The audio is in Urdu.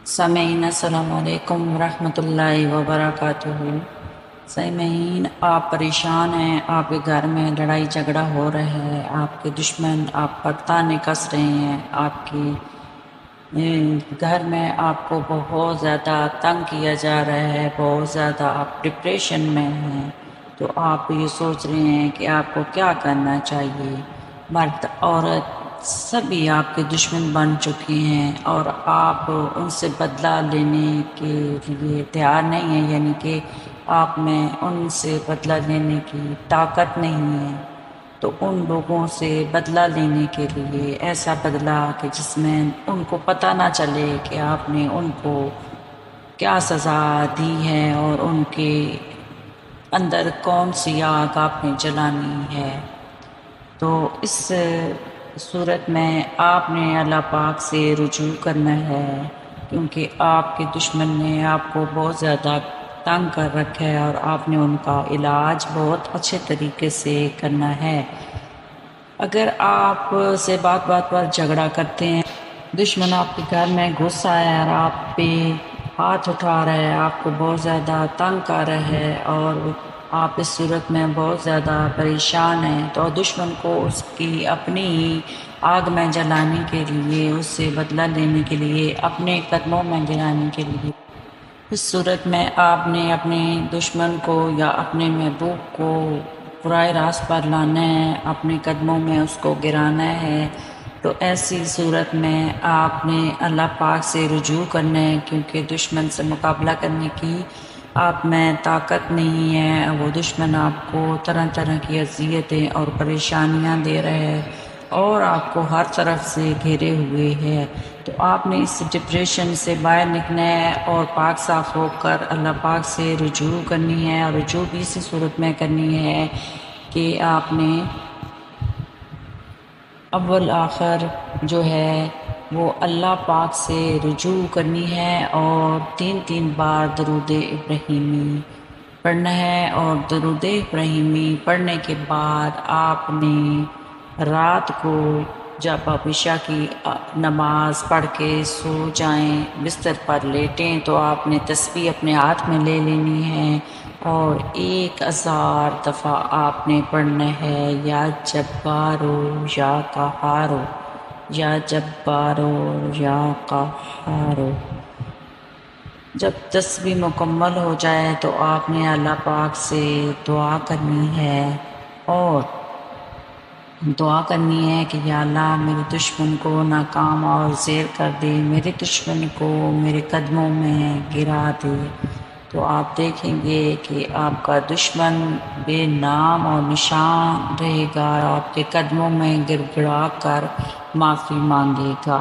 سامعین السلام علیکم ورحمۃ اللہ وبرکاتہ۔ سامعین، آپ پریشان ہیں، آپ کے گھر میں لڑائی جھگڑا ہو رہا ہے، آپ کے دشمن آپ پر تانے کس رہے ہیں، آپ کی گھر میں آپ کو بہت زیادہ تنگ کیا جا رہا ہے، بہت زیادہ آپ ڈپریشن میں ہیں، تو آپ یہ سوچ رہے ہیں کہ آپ کو کیا کرنا چاہیے۔ مرد عورت سبھی آپ کے دشمن بن چکے ہیں اور آپ ان سے بدلہ لینے کے لیے تیار نہیں ہیں، یعنی کہ آپ میں ان سے بدلہ لینے کی طاقت نہیں ہے، تو ان لوگوں سے بدلہ لینے کے لیے ایسا بدلہ کہ جس میں ان کو پتہ نہ چلے کہ آپ نے ان کو کیا سزا دی ہے اور ان کے اندر کون سی آگ آپ نے جلانی ہے۔ تو اس صورت میں آپ نے اللہ پاک سے رجوع کرنا ہے، کیونکہ آپ کے دشمن نے آپ کو بہت زیادہ تنگ کر رکھا ہے اور آپ نے ان کا علاج بہت اچھے طریقے سے کرنا ہے۔ اگر آپ سے بات بات پر جھگڑا کرتے ہیں، دشمن آپ کے گھر میں گھس آیا ہے اور آپ پہ ہاتھ اٹھا رہا ہے، آپ کو بہت زیادہ تنگ کر رہا ہے اور آپ اس صورت میں بہت زیادہ پریشان ہیں، تو دشمن کو اس کی اپنی ہی آگ میں جلانے کے لیے، اس سے بدلہ لینے کے لیے، اپنے قدموں میں گرانے کے لیے، اس صورت میں آپ نے اپنے دشمن کو یا اپنے محبوب کو براہ راست پر لانا ہے، اپنے قدموں میں اس کو گرانا ہے۔ تو ایسی صورت میں آپ نے اللہ پاک سے رجوع کرنا ہے، کیونکہ دشمن سے مقابلہ کرنے کی آپ میں طاقت نہیں ہے۔ وہ دشمن آپ کو طرح طرح کی اذیتیں اور پریشانیاں دے رہے ہیں اور آپ کو ہر طرف سے گھیرے ہوئے ہے، تو آپ نے اس ڈپریشن سے باہر نکلنا ہے اور پاک صاف ہو کر اللہ پاک سے رجوع کرنی ہے، اور رجوع بھی اسی صورت میں کرنی ہے کہ آپ نے اول آخر جو ہے وہ اللہ پاک سے رجوع کرنی ہے اور 3 بار درود ابراہیمی پڑھنا ہے، اور درود ابراہیمی پڑھنے کے بعد آپ نے رات کو جب آپ عشاء کی نماز پڑھ کے سو جائیں، بستر پر لیٹیں، تو آپ نے تسبیح اپنے ہاتھ میں لے لینی ہے اور 1000 دفعہ آپ نے پڑھنا ہے، یا جبارو یا قہارو، یا جبارو یا قہارو۔ جب تسبیح مکمل ہو جائے تو آپ نے اللہ پاک سے دعا کرنی ہے، اور دعا کرنی ہے کہ یا اللہ میرے دشمن کو ناکام اور زیر کر دے، میرے دشمن کو میرے قدموں میں گرا دے۔ تو آپ دیکھیں گے کہ آپ کا دشمن بے نام اور نشان رہے گا، آپ کے قدموں میں گر گڑا کر معافی مانگے گا۔